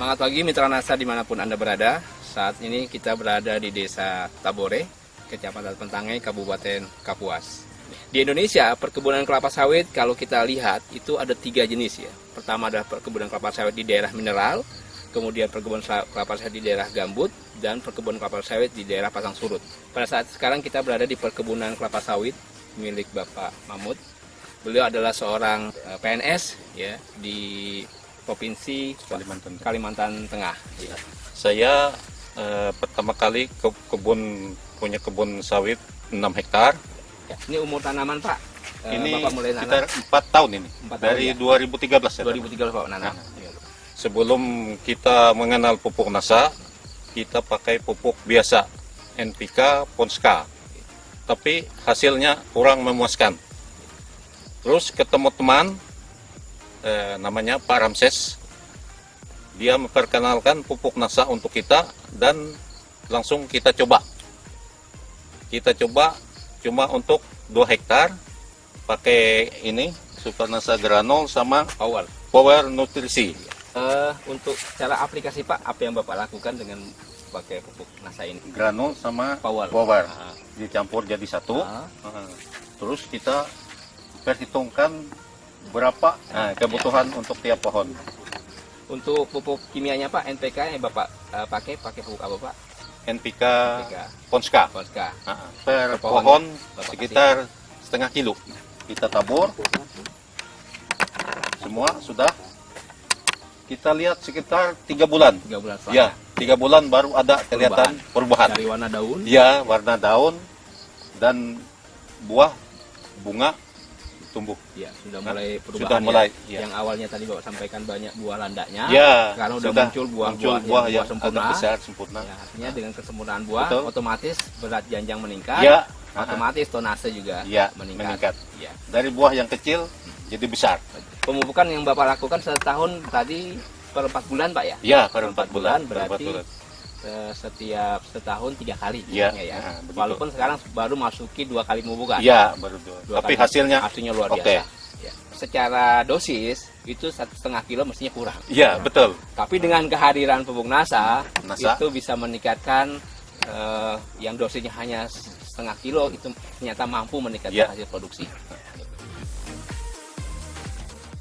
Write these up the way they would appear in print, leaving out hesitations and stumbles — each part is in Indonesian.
Semangat pagi Mitra Nasa dimanapun Anda berada. Saat ini kita berada di Desa Tabore, Kecamatan Pentangai, Kabupaten Kapuas. Di Indonesia, perkebunan kelapa sawit kalau kita lihat itu ada 3 jenis ya. Pertama adalah perkebunan kelapa sawit di daerah mineral, kemudian perkebunan kelapa sawit di daerah gambut, dan perkebunan kelapa sawit di daerah pasang surut. Pada saat sekarang kita berada di perkebunan kelapa sawit milik Bapak Mahmud. Beliau adalah seorang PNS ya di Provinsi Kalimantan Tengah. Ya. Saya pertama kali punya kebun sawit 6 hektar. Ya, ini umur tanaman Pak? Ini Bapak mulai sekitar 4 tahun ini. 4 tahun, dari ya? 2013 ya. 2013 Pak nanam. Ya. Sebelum kita mengenal pupuk NASA, kita pakai pupuk biasa, NPK, Ponska. Tapi hasilnya kurang memuaskan. Terus ketemu teman, namanya Pak Ramses. Dia memperkenalkan pupuk NASA untuk kita dan langsung kita coba. Kita coba cuma untuk 2 hektar pakai ini Super NASA Granul sama Power Nutrisi. Untuk cara aplikasi Pak, apa yang Bapak lakukan dengan pakai pupuk NASA ini? Granul sama Power. Dicampur jadi satu. Terus kita perhitungkan berapa kebutuhan untuk tiap pohon. Untuk pupuk kimianya Pak, NPK yang Bapak pakai pupuk apa Pak? NPK. Ponska. Per pohon sekitar setengah kilo. Kita tabur. Semua sudah. Kita lihat sekitar 3 bulan. 3 bulan setelah. Ya, 3 bulan baru ada kelihatan perubahan. Dari warna daun. Ya, warna daun dan buah, bunga tumbuh. Ya, sudah mulai perubahan. Sudah mulai. Ya. Yang awalnya tadi Bapak sampaikan banyak buah landaknya. Ya, sekarang sudah muncul buah yang sempurna. Besar, sempurna. Ya, artinya dengan kesempurnaan buah, otomatis berat janjang meningkat. Ya. Otomatis tonase juga meningkat. Ya. Dari buah yang kecil jadi besar. Pemupukan yang Bapak lakukan setahun tadi per 4 bulan Pak ya? Ya, per 4 bulan. Berarti setiap setahun 3 kali. Ya. Walaupun sekarang baru masuki 2 kali pemupukan. Ya, baru 2. Tapi hasilnya luar biasa. Ya. Secara dosis itu 1,5 kilo mestinya kurang. Iya, betul. Tapi dengan kehadiran pupuk NASA itu bisa meningkatkan yang dosisnya hanya 0,5 kilo itu ternyata mampu meningkatkan hasil produksi.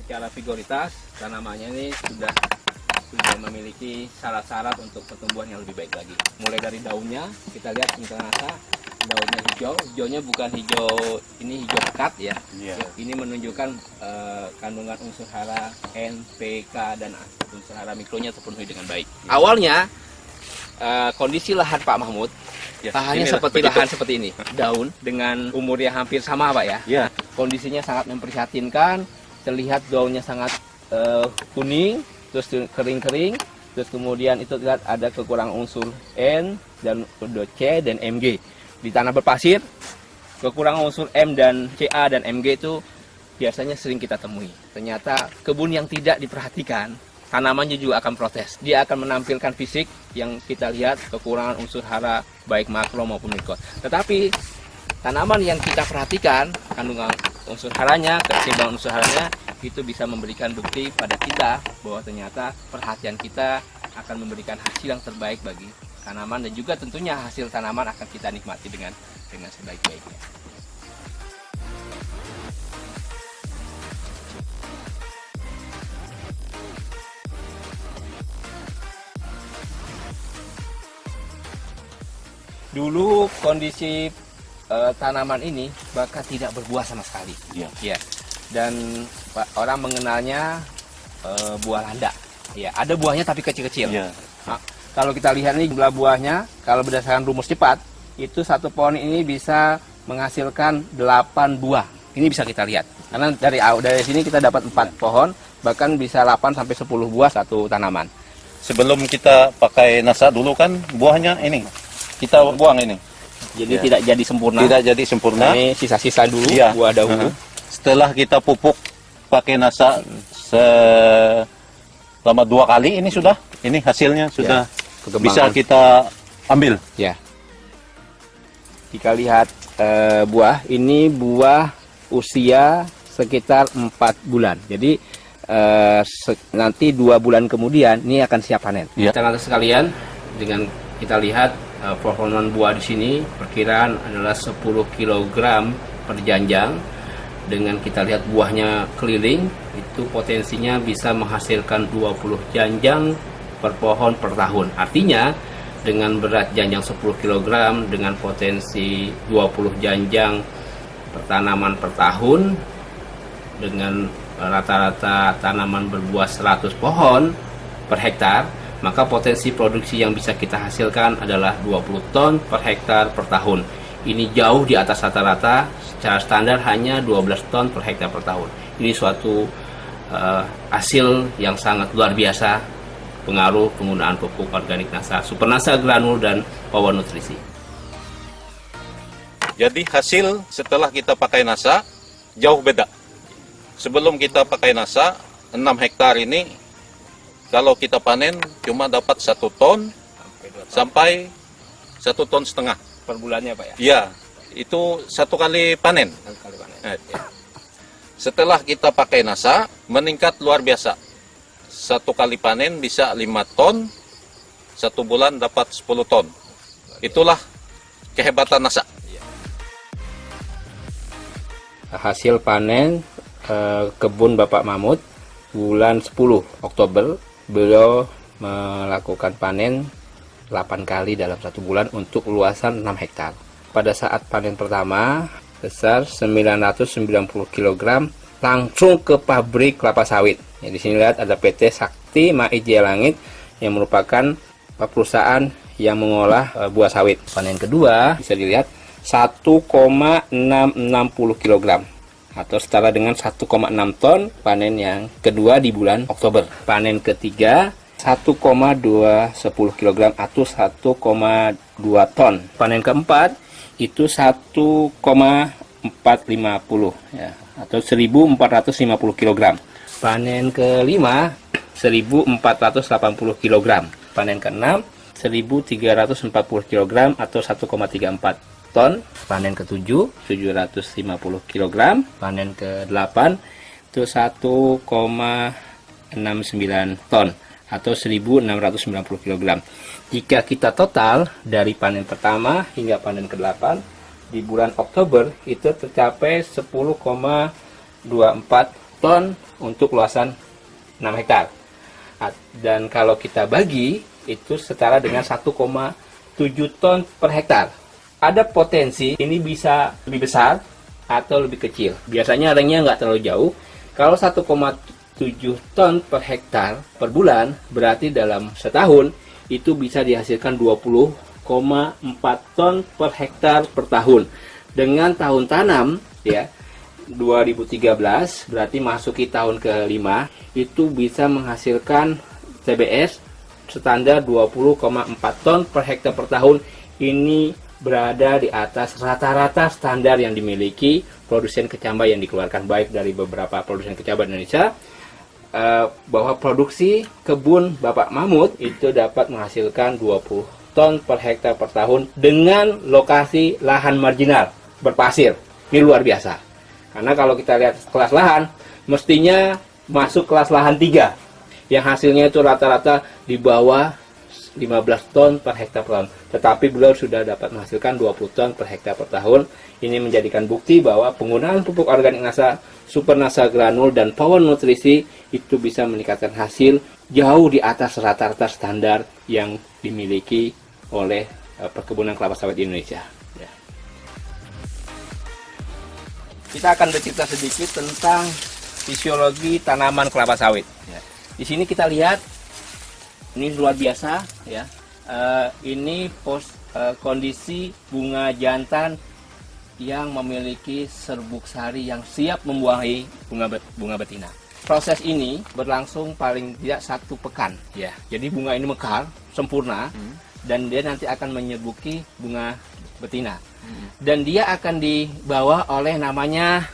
Secara vigoritas tanamannya ini sudah memiliki syarat-syarat untuk pertumbuhan yang lebih baik lagi. Mulai dari daunnya kita lihat NASA daunnya hijau, hijaunya bukan hijau ini hijau pekat ya. Ini menunjukkan kandungan unsur hara NPK dan unsur hara mikronya terpenuhi dengan baik. Awalnya kondisi lahan Pak Mahmud lahannya seperti lahan seperti ini, daun dengan umur yang hampir sama Pak ya. Ya. Kondisinya sangat memprihatinkan, terlihat daunnya sangat kuning, terus kering-kering, terus kemudian itu lihat ada kekurangan unsur N dan C dan Mg. Di tanah berpasir, kekurangan unsur M dan Ca dan Mg itu biasanya sering kita temui. Ternyata kebun yang tidak diperhatikan, tanamannya juga akan protes. Dia akan menampilkan fisik yang kita lihat kekurangan unsur hara baik makro maupun mikro. Tetapi tanaman yang kita perhatikan kandungan unsur haranya, keseimbangan unsur haranya itu bisa memberikan bukti pada kita bahwa ternyata perhatian kita akan memberikan hasil yang terbaik bagi tanaman dan juga tentunya hasil tanaman akan kita nikmati dengan sebaik-baiknya. Dulu kondisi tanaman ini bahkan tidak berbuah sama sekali. Ya. Dan orang mengenalnya buah landak. Ya, ada buahnya tapi kecil-kecil. Nah, kalau kita lihat ini jumlah buahnya, kalau berdasarkan rumus cepat, itu satu pohon ini bisa menghasilkan 8 buah. Ini bisa kita lihat. Karena dari sini kita dapat 4 pohon, bahkan bisa 8 sampai 10 buah satu tanaman. Sebelum kita pakai NASA dulu kan buahnya ini kita buang ini. Jadi tidak jadi sempurna. Tidak jadi sempurna. Ini sisa-sisa dulu buah dahulu. Setelah kita pupuk pakai NASA selama 2 kali ini sudah ini hasilnya sudah bisa kita ambil. Ya. Jika lihat buah, ini buah usia sekitar 4 bulan. Jadi nanti 2 bulan kemudian ini akan siap panen. Ya. Teman-teman sekalian, dengan kita lihat performa buah di sini perkiraan adalah 10 kg per janjang. Dengan kita lihat buahnya keliling, itu potensinya bisa menghasilkan 20 janjang per pohon per tahun. Artinya dengan berat janjang 10 kg dengan potensi 20 janjang per tanaman per tahun, dengan rata-rata tanaman berbuah 100 pohon per hektar, maka potensi produksi yang bisa kita hasilkan adalah 20 ton per hektar per tahun. Ini jauh di atas rata-rata, secara standar hanya 12 ton per hektar per tahun. Ini suatu hasil yang sangat luar biasa pengaruh penggunaan pupuk organik NASA, Supernasa Granul dan Power Nutrisi. Jadi hasil setelah kita pakai NASA jauh beda. Sebelum kita pakai NASA, 6 hektar ini kalau kita panen cuma dapat 1 ton sampai 1,5 ton Per bulannya Pak ya? Iya, itu 1 kali panen. Setelah kita pakai NASA, meningkat luar biasa. 1 kali panen bisa 5 ton, 1 bulan dapat 10 ton. Itulah kehebatan NASA. Hasil panen kebun Bapak Mahmud bulan 10 Oktober, beliau melakukan panen 8 kali dalam 1 bulan untuk luasan 6 hektar. Pada saat panen pertama besar 990 kg langsung ke pabrik kelapa sawit. Ya, di sini lihat ada PT Sakti Maijaya Langit yang merupakan perusahaan yang mengolah buah sawit. Panen kedua bisa dilihat 1,660 kg atau setara dengan 1,6 ton panen yang kedua di bulan Oktober. Panen ketiga 1,210 kg atau 1,2 ton. Panen keempat itu 1,450 ya, atau 1.450 kg. Panen kelima 1.480 kg. Panen keenam 1.340 kg atau 1,34 ton. Panen ketujuh 750 kg. Panen ke-8 itu 1,69 ton atau 1.690 kg. Jika kita total dari panen pertama hingga panen ke-8 di bulan Oktober itu tercapai 10,24 ton untuk luasan 6 hektar. Dan kalau kita bagi itu setara dengan 1,7 ton per hektar. Ada potensi ini bisa lebih besar atau lebih kecil. Biasanya ringnya nggak terlalu jauh. Kalau 1,7 ton per hektar per bulan, berarti dalam setahun itu bisa dihasilkan 20,4 ton per hektar per tahun. Dengan tahun tanam ya 2013 berarti masuki tahun ke-5 itu bisa menghasilkan TBS standar 20,4 ton per hektar per tahun. Ini berada di atas rata-rata standar yang dimiliki produsen kecambah yang dikeluarkan baik dari beberapa produsen kecambah Indonesia. Bahwa produksi kebun Bapak Mahmud itu dapat menghasilkan 20 ton per hektar per tahun dengan lokasi lahan marginal berpasir. Ini luar biasa. Karena kalau kita lihat kelas lahan, mestinya masuk kelas lahan 3 yang hasilnya itu rata-rata di bawah 15 ton per hektar per tahun. Tetapi beliau sudah dapat menghasilkan 20 ton per hektar per tahun. Ini menjadikan bukti bahwa penggunaan pupuk organik NASA, Supernasa Granul dan Power Nutrisi itu bisa meningkatkan hasil jauh di atas rata-rata standar yang dimiliki oleh perkebunan kelapa sawit di Indonesia. Ya. Kita akan bercerita sedikit tentang fisiologi tanaman kelapa sawit. Ya. Di sini kita lihat ini luar biasa ya. Ini kondisi bunga jantan yang memiliki serbuk sari yang siap membuahi bunga betina. Proses ini berlangsung paling tidak 1 pekan ya. Jadi bunga ini mekar sempurna dan dia nanti akan menyerbuki bunga betina. Dan dia akan dibawa oleh namanya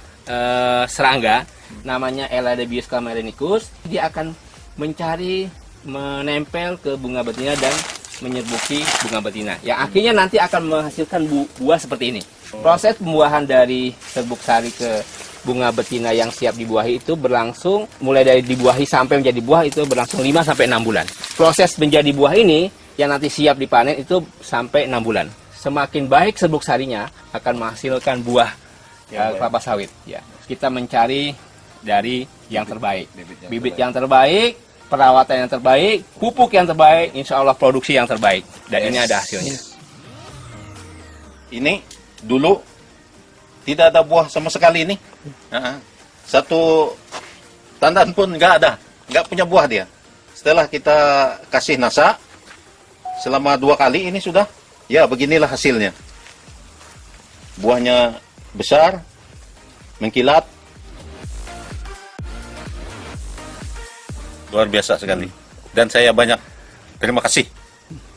serangga, namanya Eladebius camerenicus. Dia akan mencari menempel ke bunga betina dan menyerbuki bunga betina. Yang akhirnya nanti akan menghasilkan buah seperti ini. Proses pembuahan dari serbuk sari ke bunga betina yang siap dibuahi itu berlangsung mulai dari dibuahi sampai menjadi buah itu berlangsung 5 sampai 6 bulan. Proses menjadi buah ini yang nanti siap dipanen itu sampai 6 bulan. Semakin baik serbuk sarinya akan menghasilkan buah kelapa sawit. Ya, kita mencari dari yang terbaik, bibit yang terbaik, perawatan yang terbaik, pupuk yang terbaik, insya Allah produksi yang terbaik. Dan ini ada hasilnya. Ini dulu tidak ada buah sama sekali ini. Satu tandan pun nggak ada, nggak punya buah dia. Setelah kita kasih nasa selama 2 kali ini sudah, ya beginilah hasilnya. Buahnya besar, mengkilat, luar biasa sekali. Dan saya banyak terima kasih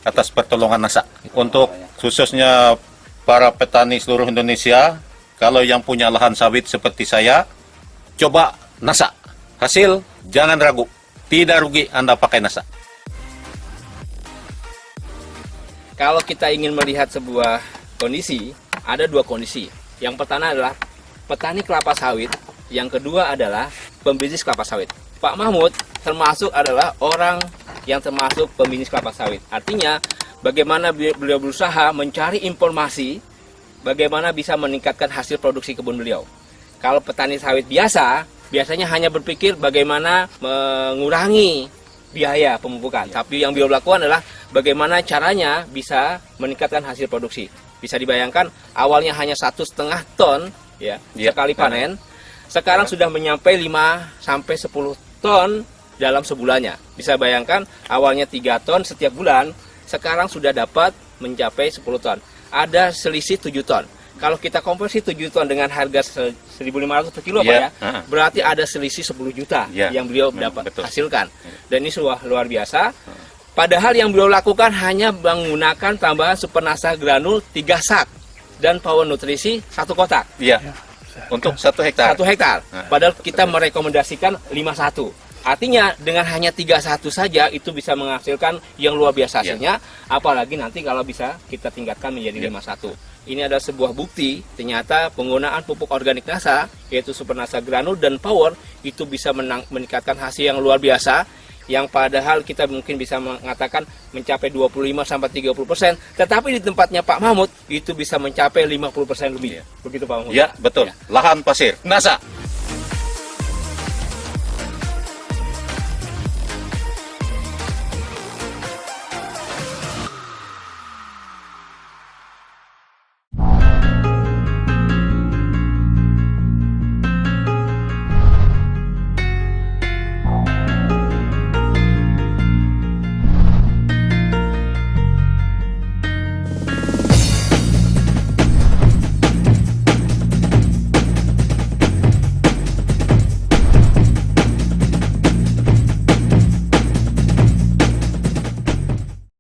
atas pertolongan nasa. Untuk khususnya para petani seluruh Indonesia, kalau yang punya lahan sawit seperti saya, coba nasa. Hasil, jangan ragu. Tidak rugi Anda pakai nasa. Kalau kita ingin melihat sebuah kondisi, ada 2 kondisi. Yang pertama adalah petani kelapa sawit, yang kedua adalah pembisnis kelapa sawit. Pak Mahmud termasuk adalah orang yang termasuk pembisnis kelapa sawit. Artinya, bagaimana beliau berusaha mencari informasi, bagaimana bisa meningkatkan hasil produksi kebun beliau. Kalau petani sawit biasanya hanya berpikir bagaimana mengurangi biaya pemupukan. Tapi yang beliau lakukan adalah bagaimana caranya bisa meningkatkan hasil produksi. Bisa dibayangkan awalnya hanya 1,5 ton ya, sekali panen. Sekarang sudah menyampai 5 sampai 10 ton dalam sebulannya. Bisa bayangkan awalnya 3 ton setiap bulan, sekarang sudah dapat mencapai 10 ton. Ada selisih 7 ton. Kalau kita konversi 7 ton dengan harga 1.500 per kilo, Pak ya, berarti ada selisih 10 juta yang beliau dapat hasilkan. Dan ini luar biasa. Padahal yang beliau lakukan hanya menggunakan tambahan Supernasa granul 3 sak dan Power Nutrisi 1 kotak. Iya. Untuk 1 hektar. 1 hektar. Padahal kita merekomendasikan 51. Artinya dengan hanya 31 saja itu bisa menghasilkan yang luar biasa hasilnya. Apalagi nanti kalau bisa kita tingkatkan menjadi 51. Ini adalah sebuah bukti ternyata penggunaan pupuk organik NASA yaitu Supernasa granul dan Power itu bisa meningkatkan hasil yang luar biasa. Yang padahal kita mungkin bisa mengatakan mencapai 25-30%, tetapi di tempatnya Pak Mahmud itu bisa mencapai 50% lebih. Begitu Pak Mahmud. Ya, betul. Lahan pasir. NASA.